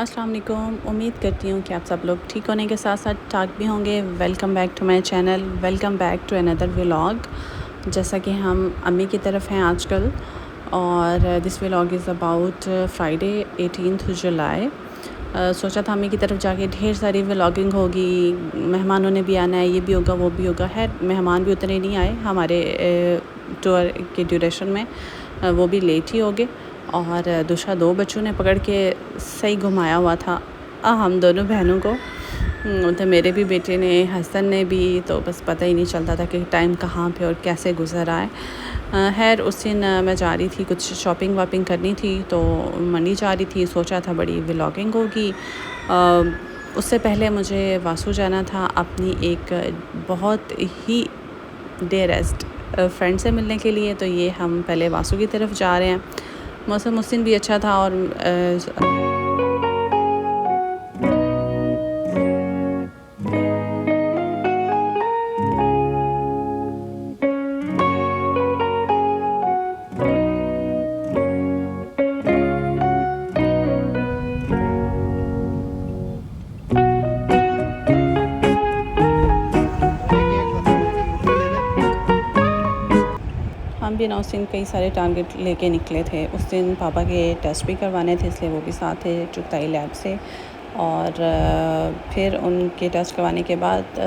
अस्सलाम वालेकुम। उम्मीद करती हूँ कि आप सब लोग ठीक होने के साथ साथ ठाक भी होंगे। Welcome back to my channel, welcome back to another vlog. जैसा कि हम अम्मी की तरफ हैं आजकल, और this vlog is about Friday 18 July. सोचा था अम्मी की तरफ जाके ढेर सारी व्लॉगिंग होगी, मेहमानों ने भी आना है, ये भी होगा वो भी होगा। है मेहमान भी उतने नहीं आए हमारे टूर के ड्यूरेशन में, वो भी लेट ही हो गए। और दूसरा 2 बच्चों ने पकड़ के सही घुमाया हुआ था हम दोनों बहनों को। तो मेरे भी बेटे ने, हसन ने भी, तो बस पता ही नहीं चलता था कि टाइम कहाँ पे और कैसे गुजर आए। खैर उस दिन मैं जा रही थी, कुछ शॉपिंग वापिंग करनी थी, तो मंडी जा रही थी। सोचा था बड़ी व्लॉगिंग होगी। उससे पहले मुझे वासु जाना था अपनी एक बहुत ही डियरेस्ट फ्रेंड से मिलने के लिए। तो ये हम पहले वासु की तरफ जा रहे हैं। मौसम उस दिन भी अच्छा था और हम भी ना उस दिन कई सारे टारगेट लेके निकले थे। उस दिन पापा के टेस्ट भी करवाने थे, इसलिए वो भी साथ थे चुगताई लैब से। और फिर उनके टेस्ट करवाने के बाद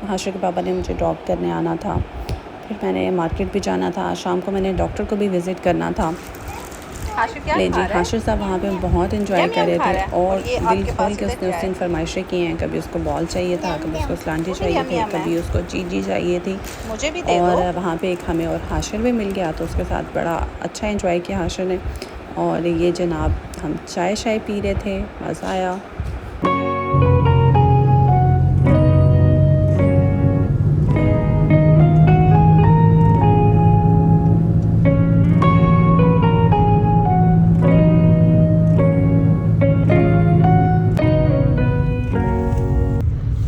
हाशिर के पापा ने मुझे ड्रॉप करने आना था। फिर मैंने मार्केट भी जाना था। शाम को मैंने डॉक्टर को भी विज़िट करना था। ले जी, हाशिर साहब वहाँ पे बहुत इंजॉय कर रहे थे और दिल खोल के उसने उस दिन फरमाइशें की हैं। कभी उसको बॉल चाहिए था, कभी उसको स्लांटी चाहिए थी, कभी उसको चीजी चाहिए थी। और वहाँ पे एक हमें और हाशिर भी मिल गया, तो उसके साथ बड़ा अच्छा इंजॉय किया हाशिर ने। और ये जनाब हम चाय शाय पी रहे थे, मज़ा आया।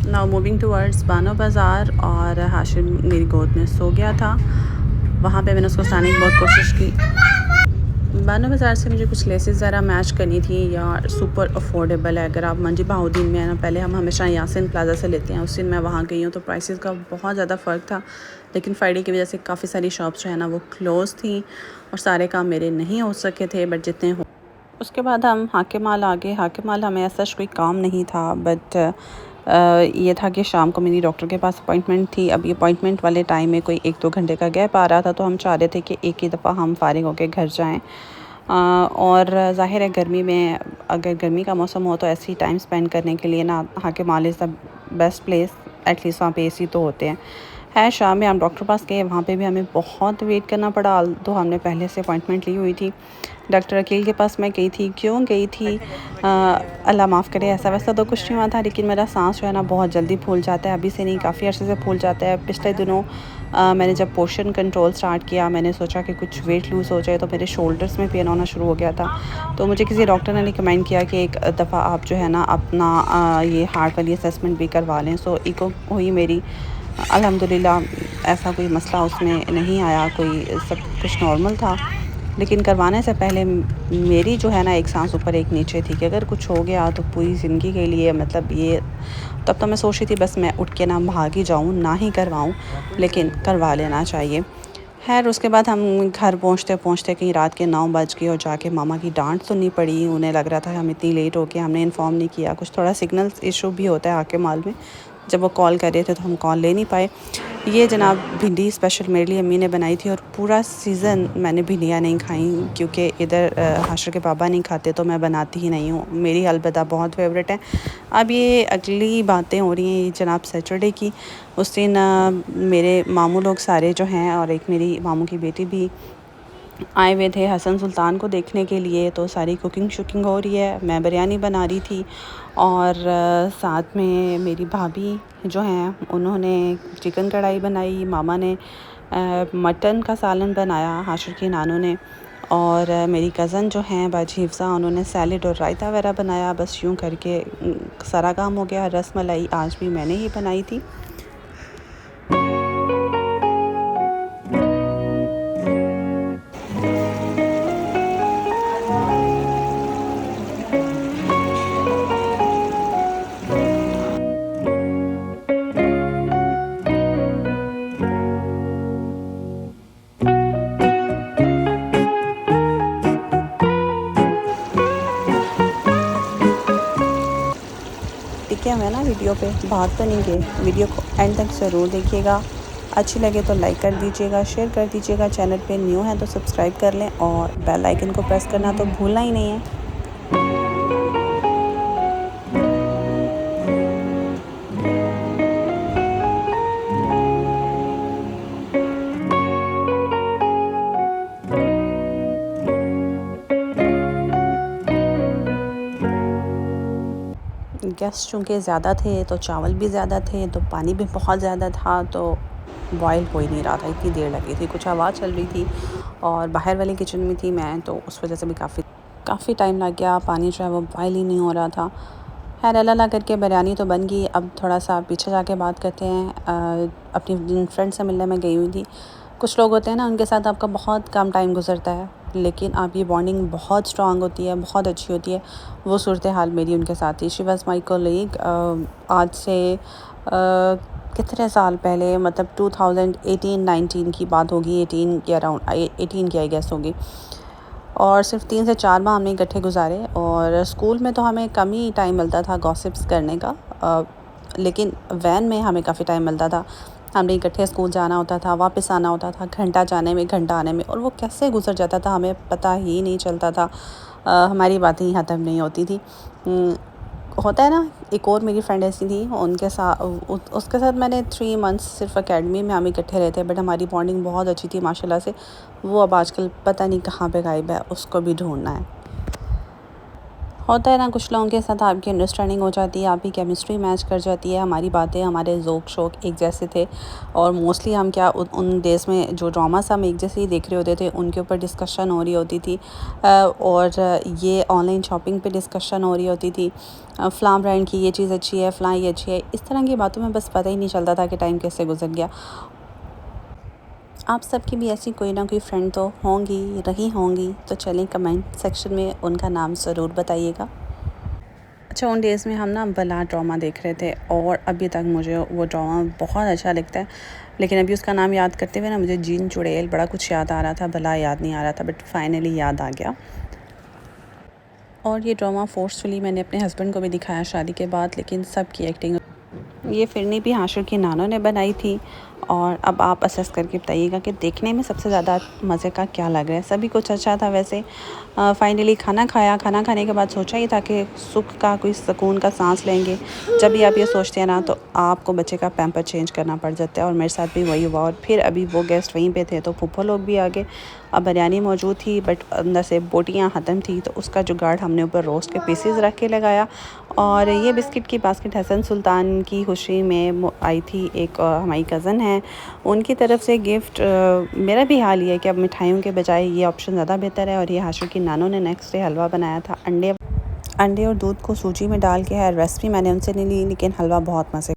नाउ मूविंग टूवर्ड्स बानो बाज़ार, और हाशिर मेरी गोद में सो गया था। वहाँ पे मैंने उसको सुलाने की बहुत कोशिश की। बानो बाज़ार से मुझे कुछ लेसेस ज़रा मैच करनी थी, या सुपर अफोर्डेबल है। अगर आप मंडी बहाउद्दीन में है ना, पहले हम हमेशा यासिन प्लाज़ा से लेते हैं। उस दिन मैं वहाँ गई हूँ तो प्राइसेस का बहुत ज़्यादा फ़र्क था, लेकिन फ्राइडे की वजह से काफ़ी सारी शॉप्स जो है ना वो क्लोज़ थी और सारे काम मेरे नहीं हो सके थे, बट जितने हो। उसके बाद हम हाकिम माल आ गए। हाकिम माल हमें ऐसा कोई काम नहीं था, बट ये था कि शाम को मेरी डॉक्टर के पास अपॉइंटमेंट थी। अब ये अपॉइंटमेंट वाले टाइम में कोई 1-2 घंटे का गैप आ रहा था, तो हम चाह रहे थे कि एक ही दफ़ा हम फ़ारिग होकर घर जाएं। और ज़ाहिर है गर्मी में, अगर गर्मी का मौसम हो तो ऐसे ही टाइम स्पेंड करने के लिए ना Hakim mall is the best place. At least वहाँ पे एसी तो होते हैं। शाम में हम डॉक्टर पास गए, वहाँ पे भी हमें बहुत वेट करना पड़ा, तो हमने पहले से अपॉइंटमेंट ली हुई थी। डॉक्टर अकील के पास मैं गई थी। क्यों गई थी? अल्लाह माफ़ करे, ऐसा वैसा तो कुछ नहीं हुआ था, लेकिन मेरा सांस जो है ना बहुत जल्दी फूल जाता है। अभी से नहीं, काफ़ी अर्से से फूल जाता है। पिछले दिनों मैंने जब पोर्शन कंट्रोल स्टार्ट किया, मैंने सोचा कि कुछ वेट लूज़ हो जाए, तो मेरे शोल्डर्स में पेन होना शुरू हो गया था। तो मुझे किसी डॉक्टर ने रिकमेंड किया कि एक दफ़ा आप जो है ना अपना ये हार्ट वाली असेसमेंट भी करवा लें। सो इको हुई मेरी। अल्हम्दुलिल्लाह ऐसा कोई मसला उसमें नहीं आया, कोई सब कुछ नॉर्मल था। लेकिन करवाने से पहले मेरी जो है ना एक सांस ऊपर एक नीचे थी कि अगर कुछ हो गया तो पूरी ज़िंदगी के लिए, मतलब ये तब तो मैं सोच रही थी बस मैं उठ के ना भाग ही जाऊँ, ना ही करवाऊँ, लेकिन करवा लेना चाहिए। खैर उसके बाद हम घर पहुँचते कहीं रात के 9 बज गए, और जाके मामा की डांट सुननी पड़ी। उन्हें लग रहा था हम इतनी लेट हो गए, हमने इन्फॉर्म नहीं किया। कुछ थोड़ा सिग्नल्स इशू भी होता है हाकिम माल में, जब वो कॉल कर रहे थे तो हम कॉल ले नहीं पाए। ये जनाब भिंडी स्पेशल मेरे लिए अम्मी ने बनाई थी, और पूरा सीज़न मैंने भिंडियाँ नहीं खाई, क्योंकि इधर हाशिर के पापा नहीं खाते, तो मैं बनाती ही नहीं हूँ। मेरी अलबत्ता बहुत फेवरेट है। अब ये अगली बातें हो रही हैं ये जनाब सैटरडे की। उस दिन मेरे मामू लोग सारे जो हैं, और एक मेरी मामू की बेटी भी आए हुए थे हसन सुल्तान को देखने के लिए। तो सारी कुकिंग शुकिंग हो रही है, मैं बिरयानी बना रही थी, और साथ में मेरी भाभी जो हैं उन्होंने चिकन कढ़ाई बनाई, मामा ने मटन का सालन बनाया, हाशिर की नानों ने, और मेरी कज़न जो हैं बाजी हिफ्सा, उन्होंने सैलेड और रायता वगैरह बनाया। बस यूँ करके सारा काम हो गया। रस मलाई आज भी मैंने ही बनाई थी। टिके हुए हैं ना वीडियो पे, भाग तो नहीं गए। वीडियो को एंड तक ज़रूर देखिएगा। अच्छी लगे तो लाइक कर दीजिएगा, शेयर कर दीजिएगा। चैनल पे न्यू है तो सब्सक्राइब कर लें और बेल आइकन को प्रेस करना तो भूलना ही नहीं है। गेस्ट चूँकि ज़्यादा थे तो चावल भी ज़्यादा थे, तो पानी भी बहुत ज़्यादा था, तो बॉयल हो ही नहीं रहा था, इतनी देर लगी थी। कुछ आवाज़ चल रही थी और बाहर वाले किचन में थी मैं, तो उस वजह से भी काफ़ी टाइम लग गया। पानी जो है वो बॉयल ही नहीं हो रहा था। खैर अल्लाह करके बिरयानी तो बन गई। अब थोड़ा सा पीछे जाके बात करते हैं। अपनी जिन फ्रेंड से मिलने में गई हुई थी। कुछ लोग होते हैं ना, उनके साथ आपका बहुत कम टाइम गुजरता है, लेकिन आपकी बॉन्डिंग बहुत स्ट्रांग होती है, बहुत अच्छी होती है। वो सूरत हाल मेरी उनके साथ थी। She was my colleague. आज से कितने साल पहले, मतलब 2018-19 की बात होगी, 18 के अराउंड, 18 की आई गेस होगी। और सिर्फ 3 से 4 माह हमने इकट्ठे गुजारे। और स्कूल में तो हमें कम ही टाइम मिलता था गॉसिप्स करने का, लेकिन वैन में हमें काफ़ी टाइम मिलता था। हमने इकट्ठे स्कूल जाना होता था, वापस आना होता था, घंटा जाने में घंटा आने में, और वो कैसे गुजर जाता था हमें पता ही नहीं चलता था। हमारी बातें ही ख़त्म नहीं होती थी। होता है ना, एक और मेरी फ्रेंड ऐसी थी, उनके साथ उसके साथ मैंने 3 मंथ्स सिर्फ एकेडमी में हम इकट्ठे रहते, बट हमारी बॉन्डिंग बहुत अच्छी थी माशाल्लाह से। वो अब आजकल पता नहीं कहाँ पे गायब है, उसको भी ढूंढना है। होता है ना, कुछ लोगों के साथ आपकी अंडरस्टैंडिंग हो जाती है, आपकी केमिस्ट्री मैच कर जाती है, हमारी बातें, हमारे ज़ोक शौक एक जैसे थे। और मोस्टली हम क्या उन डेज़ में जो ड्रामास हम एक जैसे ही देख रहे होते थे, उनके ऊपर डिस्कशन हो रही होती थी। और ये ऑनलाइन शॉपिंग पे डिस्कशन हो रही होती थी। फ़लाँ ब्रांड की ये चीज़ अच्छी है, फ़लाँ ये अच्छी है। इस तरह की बातों में बस पता ही नहीं चलता था कि टाइम कैसे गुजर गया। आप सबकी भी ऐसी कोई ना कोई फ्रेंड तो होंगी, रही होंगी, तो चलें कमेंट सेक्शन में उनका नाम ज़रूर बताइएगा। अच्छा, उन डेज़ में हम ना बला ड्रामा देख रहे थे, और अभी तक मुझे वो ड्रामा बहुत अच्छा लगता है। लेकिन अभी उसका नाम याद करते हुए ना मुझे जीन चुड़ैल बड़ा कुछ याद आ रहा था, बला याद नहीं आ रहा था, बट फाइनली याद आ गया। और ये ड्रामा फोर्सफुली मैंने अपने हस्बैंड को भी दिखाया शादी के बाद, लेकिन सबकी एक्टिंग, ये फिरनी भी हाशिर की नानों ने बनाई थी। और अब आप असेस करके बताइएगा कि देखने में सबसे ज़्यादा मज़े का क्या लग रहा है। सभी कुछ अच्छा था वैसे। फाइनली खाना खाया। खाना खाने के बाद सोचा ही था कि सुख का कोई सुकून का सांस लेंगे। जब भी आप ये सोचते हैं ना, तो आपको बच्चे का पैम्पर चेंज करना पड़ जाता है, और मेरे साथ भी वही हुआ। और फिर अभी वो गेस्ट वहीं पे थे, तो फूफो लोग भी आ गए। अब बिरयानी मौजूद थी, बट अंदर से बोटियाँ ख़त्म थी, तो उसका जुगाड़ हमने ऊपर रोस्ट के पीसेस रख के लगाया। और ये बिस्किट की बास्केट हसन सुल्तान की खुशी में आई थी। एक हमारी कज़न है, उनकी तरफ से गिफ्ट। मेरा भी हाल ये है कि अब मिठाइयों के बजाय ये ऑप्शन ज़्यादा बेहतर है। और ये हाशिर की नानों ने नेक्स्ट डे हलवा बनाया था। अंडे और दूध को सूजी में डाल के है। रेसिपी मैंने उनसे नहीं ली, लेकिन हलवा बहुत मज़े